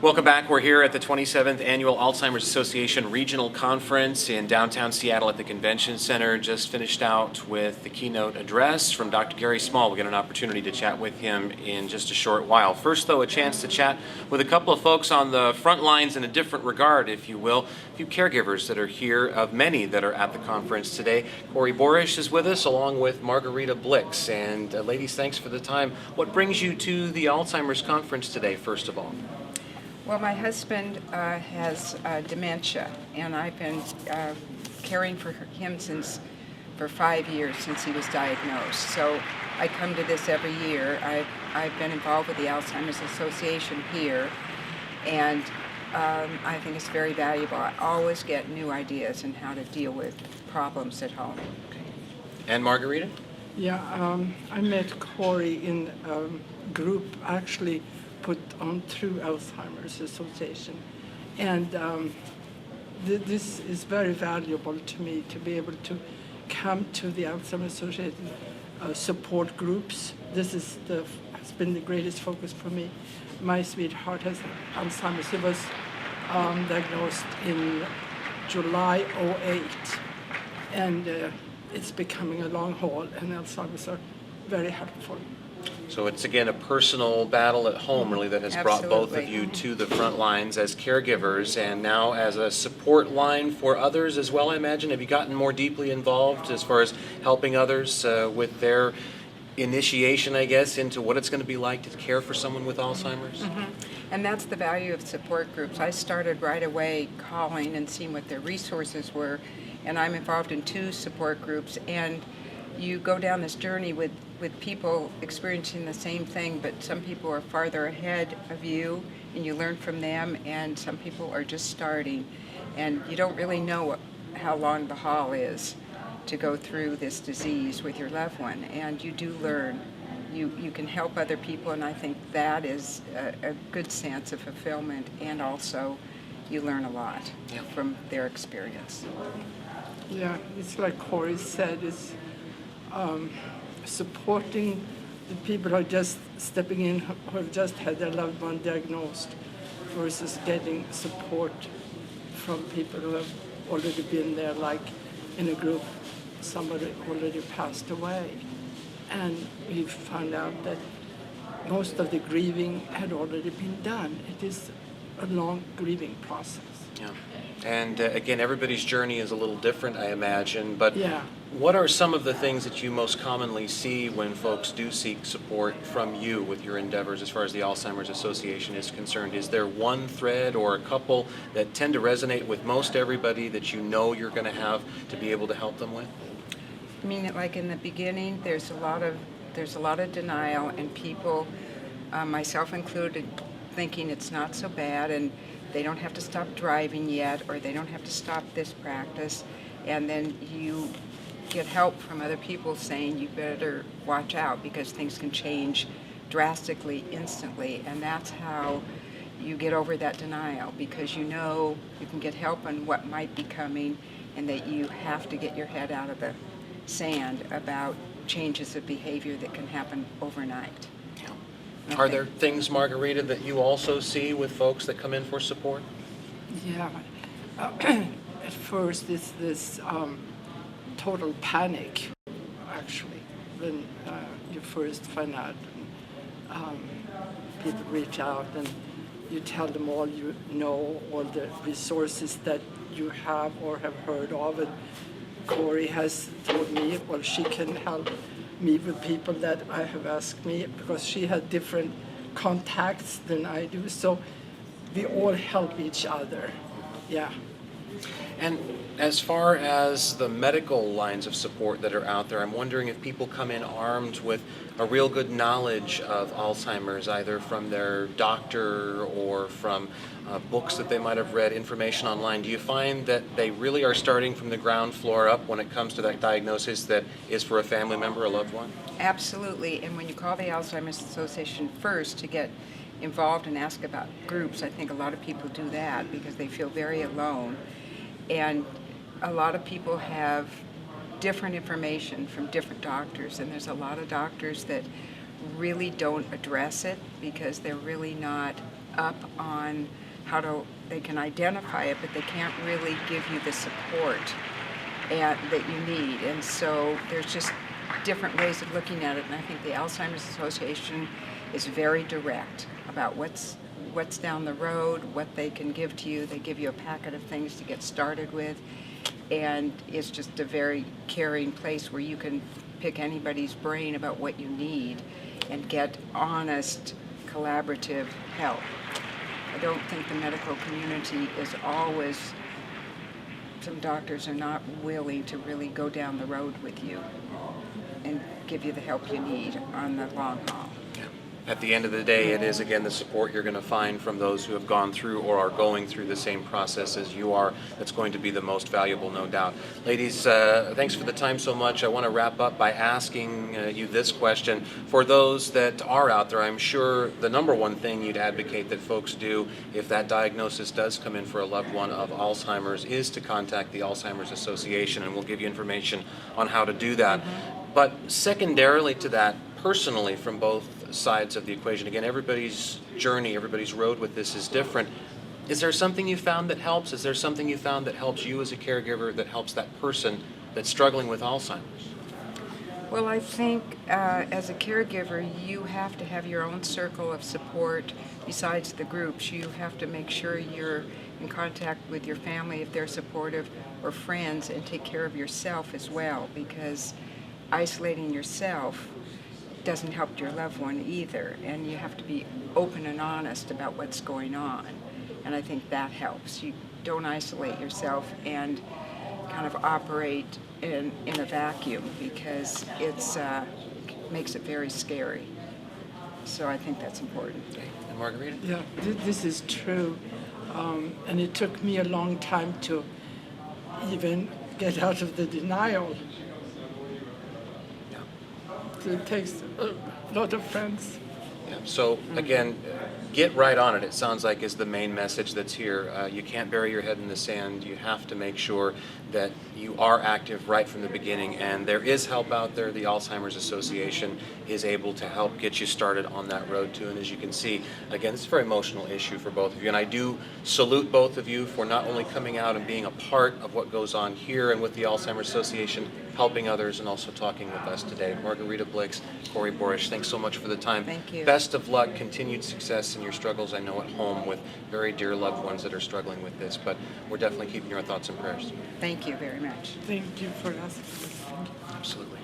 Welcome back. We're here at the 27th Annual Alzheimer's Association Regional Conference in downtown Seattle at the Convention Center. Just finished out with the keynote address from Dr. Gary Small. We'll get an opportunity to chat with him in just a short while. First, though, a chance to chat with a couple of folks on the front lines in a different regard, if you will. A few caregivers that are here, of many that are at the conference today. Corey Borish is with us, along with Margareta Blix. And ladies, thanks for the time. What brings you to the Alzheimer's conference today, first of all? Well, my husband has dementia, and I've been caring for him for 5 years since he was diagnosed. So I come to this every year. I've been involved with the Alzheimer's Association here, and I think it's very valuable. I always get new ideas on how to deal with problems at home. Okay. And Margareta? Yeah, I met Corey in a group actually put on through Alzheimer's Association. And this is very valuable to me to be able to come to the Alzheimer's Association support groups. This has been the greatest focus for me. My sweetheart has Alzheimer's. He was diagnosed in July '08. And it's becoming a long haul, and Alzheimer's are very helpful. So it's, again, a personal battle at home, really, that has brought both of you to the front lines as caregivers and now as a support line for others as well, I imagine. Have you gotten more deeply involved as far as helping others with their initiation, I guess, into what it's going to be like to care for someone with Alzheimer's? Mm-hmm. And that's the value of support groups. I started right away calling and seeing what their resources were, and I'm involved in 2 support groups. And you go down this journey with people experiencing the same thing, but some people are farther ahead of you and you learn from them, and some people are just starting, and you don't really know how long the haul is to go through this disease with your loved one, and you do learn. You can help other people, and I think that is a good sense of fulfillment, and also you learn a lot from their experience. Yeah, it's like Corey said, it's supporting the people who are just stepping in, who have just had their loved one diagnosed, versus getting support from people who have already been there, like in a group, somebody already passed away. And we found out that most of the grieving had already been done. It is a long grieving process. Yeah. And again, everybody's journey is a little different, I imagine, but Yeah. What are some of the things that you most commonly see when folks do seek support from you with your endeavors as far as the Alzheimer's Association is concerned? Is there one thread or a couple that tend to resonate with most everybody that you know you're going to have to be able to help them with? I mean, like in the beginning, there's a lot of denial, and people, myself included, thinking it's not so bad, and they don't have to stop driving yet, or they don't have to stop this practice. And then you get help from other people saying you better watch out because things can change drastically, instantly. And that's how you get over that denial, because you know you can get help on what might be coming, and that you have to get your head out of the sand about changes of behavior that can happen overnight. Yeah. Are there things, Margareta, that you also see with folks that come in for support? Yeah. At first, it's this total panic, actually, when you first find out. People reach out and you tell them all you know, all the resources that you have or have heard of. And Corey has told me, well, she can help me with people that I have asked me, because she had different contacts than I do. So we all help each other. Yeah. And as far as the medical lines of support that are out there, I'm wondering if people come in armed with a real good knowledge of Alzheimer's, either from their doctor or from books that they might have read, information online. Do you find that they really are starting from the ground floor up when it comes to that diagnosis that is for a family member, a loved one? Absolutely. And when you call the Alzheimer's Association first to get involved and ask about groups, I think a lot of people do that because they feel very alone. And a lot of people have different information from different doctors, and there's a lot of doctors that really don't address it because they're really not up on they can identify it, but they can't really give you the support that you need. And so there's just different ways of looking at it. And I think the Alzheimer's Association is very direct about what's down the road, what they can give to you. They give you a packet of things to get started with. And it's just a very caring place where you can pick anybody's brain about what you need and get honest, collaborative help. I don't think the medical community is always, some doctors are not willing to really go down the road with you and give you the help you need on the long haul. At the end of the day, it is, again, the support you're going to find from those who have gone through or are going through the same process as you are that's going to be the most valuable, no doubt. Ladies, thanks for the time so much. I want to wrap up by asking you this question. For those that are out there, I'm sure the number one thing you'd advocate that folks do if that diagnosis does come in for a loved one of Alzheimer's is to contact the Alzheimer's Association, and we'll give you information on how to do that. But secondarily to that, personally, from both sides of the equation, again, everybody's journey, everybody's road with this is different. Is there something you found that helps? Is there something you found that helps you as a caregiver, that helps that person that's struggling with Alzheimer's? Well, I think as a caregiver, you have to have your own circle of support besides the groups. You have to make sure you're in contact with your family if they're supportive, or friends, and take care of yourself as well, because isolating yourself doesn't help your loved one either, and you have to be open and honest about what's going on, and I think that helps. You don't isolate yourself and kind of operate in a vacuum, because it's makes it very scary. So I think that's important. Okay. And Margareta? Yeah, this is true. And it took me a long time to even get out of the denial. So it takes a lot of friends. Yeah. So again, get right on it. It sounds like is the main message that's here. You can't bury your head in the sand. You have to make sure that you are active right from the beginning, and there is help out there. The Alzheimer's Association is able to help get you started on that road too. And as you can see, again, it's a very emotional issue for both of you, and I do salute both of you for not only coming out and being a part of what goes on here and with the Alzheimer's Association, helping others, and also talking with us today. Margareta Blix, Corey Borish, thanks so much for the time. Thank you. Best of luck, continued success in your struggles, I know, at home with very dear loved ones that are struggling with this, but we're definitely keeping your thoughts and prayers. Thank you very much. Thank you for asking. Absolutely.